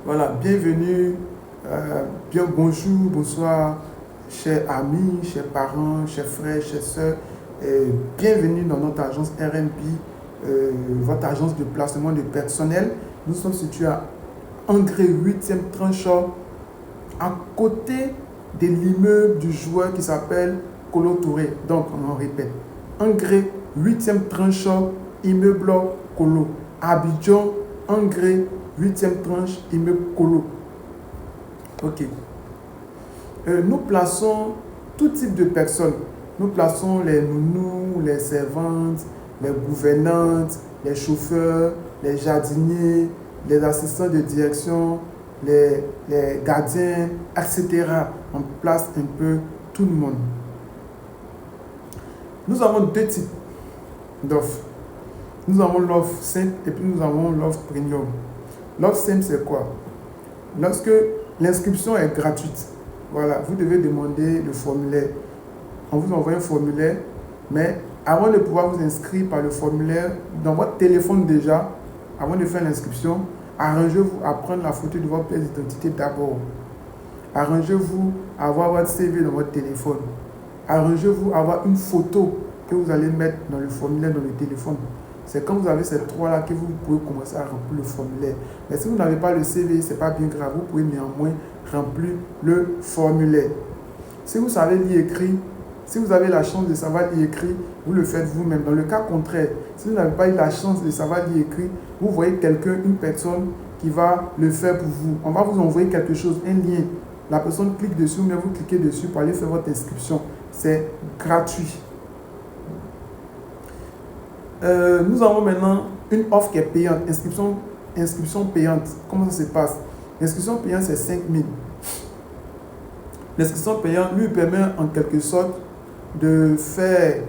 Voilà, bienvenue, bien bonjour, bonsoir, chers amis, chers parents, chers frères, chers sœurs. Bienvenue dans notre agence RMP, votre agence de placement de personnel. Nous sommes situés à Angré 8e tranchant, à côté de l'immeuble du joueur qui s'appelle Kolo Touré. Donc, on en répète. Angré 8e tranchant, immeuble Kolo. Abidjan, Angré 8e tranche, immeuble Kolo. Ok. Nous plaçons tout type de personnes. Nous plaçons les nounous, les servantes, les gouvernantes, les chauffeurs, les jardiniers, les assistants de direction, les gardiens, etc. On place un peu tout le monde. Nous avons deux types d'offres. Nous avons l'offre simple et puis nous avons l'offre premium. L'offre simple, c'est quoi? Lorsque l'inscription est gratuite, voilà, vous devez demander le formulaire. On vous envoie un formulaire, mais avant de pouvoir vous inscrire par le formulaire, dans votre téléphone déjà, avant de faire l'inscription, arrangez-vous à prendre la photo de votre pièce d'identité d'abord. Arrangez-vous à avoir votre CV dans votre téléphone. Arrangez-vous à avoir une photo que vous allez mettre dans le formulaire dans le téléphone. C'est quand vous avez ces trois-là que vous pouvez commencer à remplir le formulaire. Mais si vous n'avez pas le CV, ce n'est pas bien grave. Vous pouvez néanmoins remplir le formulaire. Si vous savez lire écrit, si vous avez la chance de savoir lire écrit, vous le faites vous-même. Dans le cas contraire, si vous n'avez pas eu la chance de savoir lire écrit, vous voyez quelqu'un, une personne qui va le faire pour vous. On va vous envoyer quelque chose, un lien. La personne clique dessus, mais vous cliquez dessus pour aller faire votre inscription. C'est gratuit. Nous avons maintenant une offre qui est payante, inscription payante. Comment ça se passe? L'inscription payante, c'est 5 000. L'inscription payante lui permet en quelque sorte de faire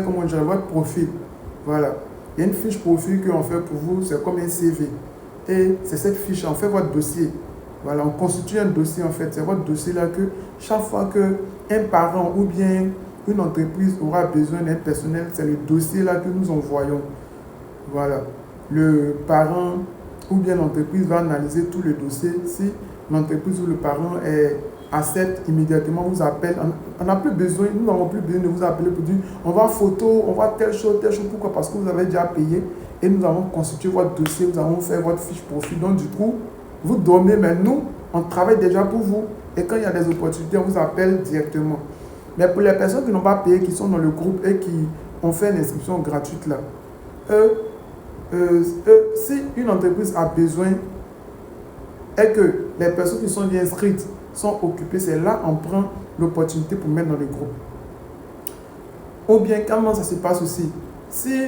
comment dire, votre profil. Voilà. Il y a une fiche profil qu'on fait pour vous, c'est comme un CV. Et c'est cette fiche, on fait votre dossier. Voilà, on constitue un dossier en fait. C'est votre dossier là que chaque fois qu'un parent ou bien une entreprise aura besoin d'un personnel, c'est le dossier là que nous envoyons. Voilà. Le parent ou bien l'entreprise va analyser tout le dossier. Si l'entreprise ou le parent accepte immédiatement, vous appelle. On n'a plus besoin, nous n'avons plus besoin de vous appeler pour dire on va photo, on va telle chose. Pourquoi? Parce que vous avez déjà payé et nous avons constitué votre dossier, nous avons fait votre fiche profil. Donc du coup, vous dormez, mais nous, on travaille déjà pour vous. Et quand il y a des opportunités, on vous appelle directement. Mais pour les personnes qui n'ont pas payé, qui sont dans le groupe et qui ont fait l'inscription gratuite là, si une entreprise a besoin et que les personnes qui sont bien inscrites sont occupées, c'est là qu'on prend l'opportunité pour mettre dans le groupe. Ou bien, comment ça se passe aussi? Si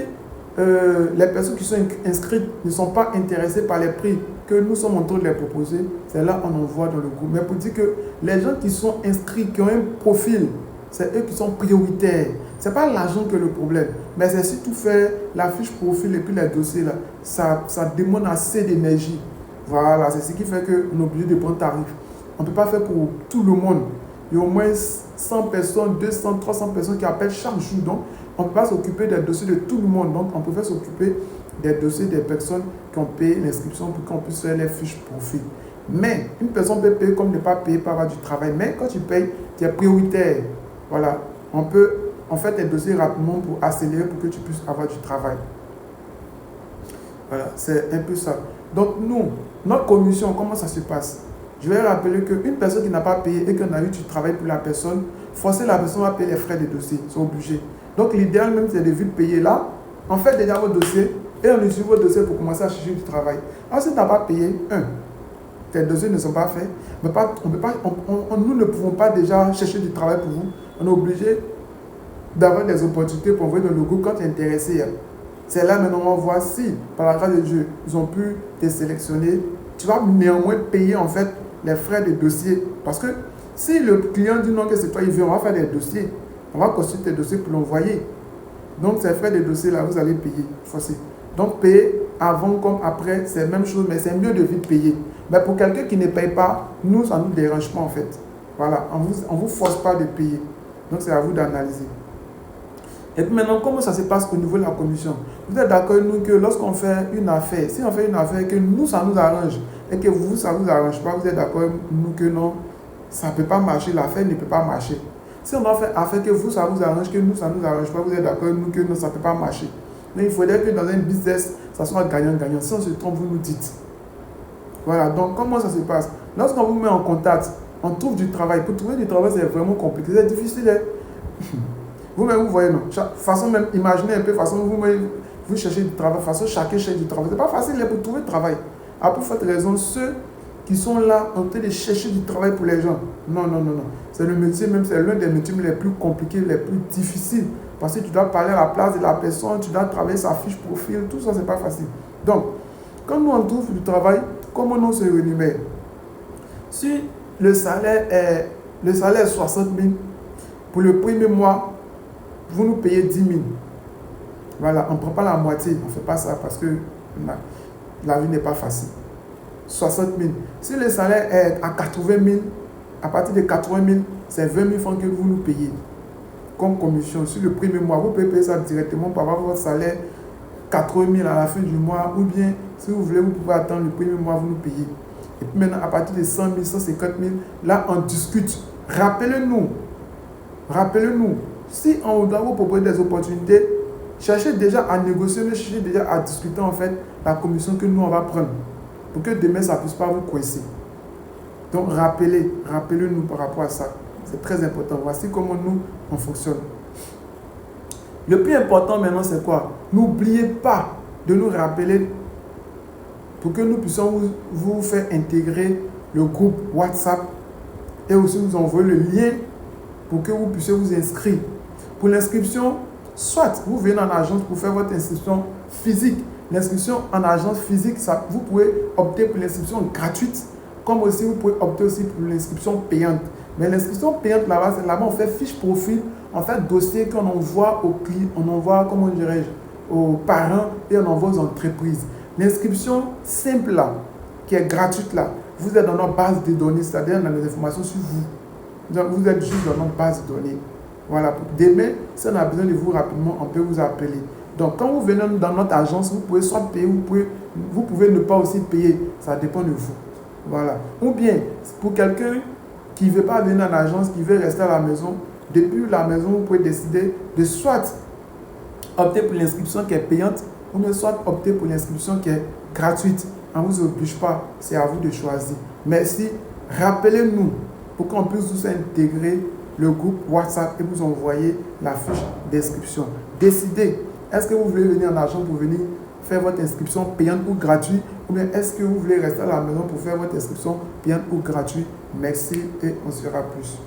les personnes qui sont inscrites ne sont pas intéressées par les prix que nous sommes en train de les proposer, c'est là qu'on envoie dans le groupe. Mais pour dire que les gens qui sont inscrits, qui ont un profil, c'est eux qui sont prioritaires. Ce n'est pas l'argent que le problème, mais c'est surtout faire la fiche profil et puis les dossiers là. Ça demande assez d'énergie. Voilà, c'est ce qui fait qu'on est obligé de prendre tarif. On ne peut pas faire pour tout le monde. Il y a au moins 100 personnes, 200, 300 personnes qui appellent chaque jour. Donc, on ne peut pas s'occuper des dossiers de tout le monde. Donc, on peut s'occuper des dossiers des personnes qui ont payé l'inscription pour qu'on puisse faire les fiches profil. Mais une personne peut payer comme ne pas payer par avoir du travail. Mais quand tu payes, tu es prioritaire. Voilà, on fait tes dossiers rapidement pour accélérer pour que tu puisses avoir du travail. Voilà, c'est un peu ça. Donc nous, notre commission, comment ça se passe? Je vais rappeler qu'une personne qui n'a pas payé et qu'on a eu du travail pour la personne, forcer la personne à payer les frais de dossier, c'est obligé. Donc l'idéal même, c'est de vite payer là. On fait déjà votre dossier et on utilise votre dossier pour commencer à chercher du travail. Alors si tu n'as pas payé, tes dossiers ne sont pas faits, nous ne pouvons pas déjà chercher du travail pour vous. On est obligé d'avoir des opportunités pour envoyer dans le groupe quand tu es intéressé. C'est là maintenant on va voir si, par la grâce de Dieu, ils ont pu te sélectionner. Tu vas néanmoins payer en fait les frais de dossier. Parce que si le client dit non que c'est toi, il vient, on va faire des dossiers. On va constituer tes dossiers pour l'envoyer. Donc ces frais de dossier là, vous allez payer. Donc payer avant comme après, c'est la même chose, mais c'est mieux de vite payer. Mais pour quelqu'un qui ne paye pas, nous, ça ne nous dérange pas en fait. Voilà, on ne vous force pas de payer. Donc c'est à vous d'analyser. Et puis maintenant, comment ça se passe au niveau de la commission? Vous êtes d'accord avec nous que lorsqu'on fait une affaire, si on fait une affaire que nous, ça nous arrange, et que vous, ça ne vous arrange pas, vous êtes d'accord avec nous que non, ça ne peut pas marcher, l'affaire ne peut pas marcher. Si on a fait affaire que vous, ça vous arrange, que nous, ça ne nous arrange pas, vous êtes d'accord avec nous que non, ça ne peut pas marcher. Mais il faudrait que dans un business, ça soit gagnant-gagnant. Si on se trompe, vous nous dites. Voilà, donc comment ça se passe? Lorsqu'on vous met en contact, on trouve du travail. Pour trouver du travail, c'est vraiment compliqué, c'est difficile. Hein? Vous-même, vous voyez, non? Façon même, imaginez un peu, façon vous cherchez du travail, façon chacun cherche du travail. C'est pas facile pour trouver du travail. Ah, pour cette raison, ceux qui sont là en train de chercher du travail pour les gens. Non, non, non, non. C'est le métier même, c'est l'un des métiers les plus compliqués, les plus difficiles. Parce que tu dois parler à la place de la personne, tu dois travailler sa fiche profil, tout ça, c'est pas facile. Donc, quand nous on trouve du travail, comment on se rémunère? Si le salaire est 60 000, pour le premier mois, vous nous payez 10 000. Voilà, on ne prend pas la moitié, on ne fait pas ça parce que la vie n'est pas facile. 60 000. Si le salaire est à 80 000, à partir de 80 000, c'est 20 000 francs que vous nous payez comme commission. Sur le premier mois, vous pouvez payer ça directement pour avoir votre salaire 80 000 à la fin du mois, ou bien si vous voulez, vous pouvez attendre le premier mois, vous nous payez. Et puis maintenant, à partir de 100 000, 150 000, là, on discute. Rappelez-nous, si on doit vous proposer des opportunités, cherchez déjà à négocier, mais cherchez déjà à discuter en fait la commission que nous, on va prendre. Pour que demain, ça ne puisse pas vous coincer. Donc, rappelez-nous par rapport à ça. C'est très important. Voici comment nous, on fonctionne. Le plus important maintenant, c'est quoi? N'oubliez pas de nous rappeler pour que nous puissions vous faire intégrer le groupe WhatsApp et aussi vous envoyer le lien pour que vous puissiez vous inscrire. Pour l'inscription, soit vous venez en agence pour faire votre inscription physique. L'inscription en agence physique, ça, vous pouvez opter pour l'inscription gratuite, comme aussi vous pouvez opter aussi pour l'inscription payante. Mais l'inscription payante, là-bas, c'est là-bas, on fait fiche profil, on fait dossier qu'on envoie aux clients, on envoie, comment dirais-je, aux parents et on envoie aux entreprises. L'inscription simple là, qui est gratuite là, vous êtes dans notre base de données, c'est-à-dire dans les informations sur vous. Donc, vous êtes juste dans notre base de données. Voilà. Demain, si on a besoin de vous rapidement, on peut vous appeler. Donc, quand vous venez dans notre agence, vous pouvez soit payer, vous pouvez ne pas aussi payer. Ça dépend de vous. Voilà. Ou bien, pour quelqu'un qui ne veut pas venir en agence, qui veut rester à la maison, depuis la maison, vous pouvez décider de soit opter pour l'inscription qui est payante, ou bien soit opter pour l'inscription qui est gratuite. On ne vous oblige pas, c'est à vous de choisir. Merci. Rappelez-nous pour qu'on puisse vous intégrer le groupe WhatsApp et vous envoyer la fiche d'inscription. Décidez, est-ce que vous voulez venir en agence pour venir faire votre inscription payante ou gratuite, ou bien est-ce que vous voulez rester à la maison pour faire votre inscription payante ou gratuite? Merci et on se verra plus.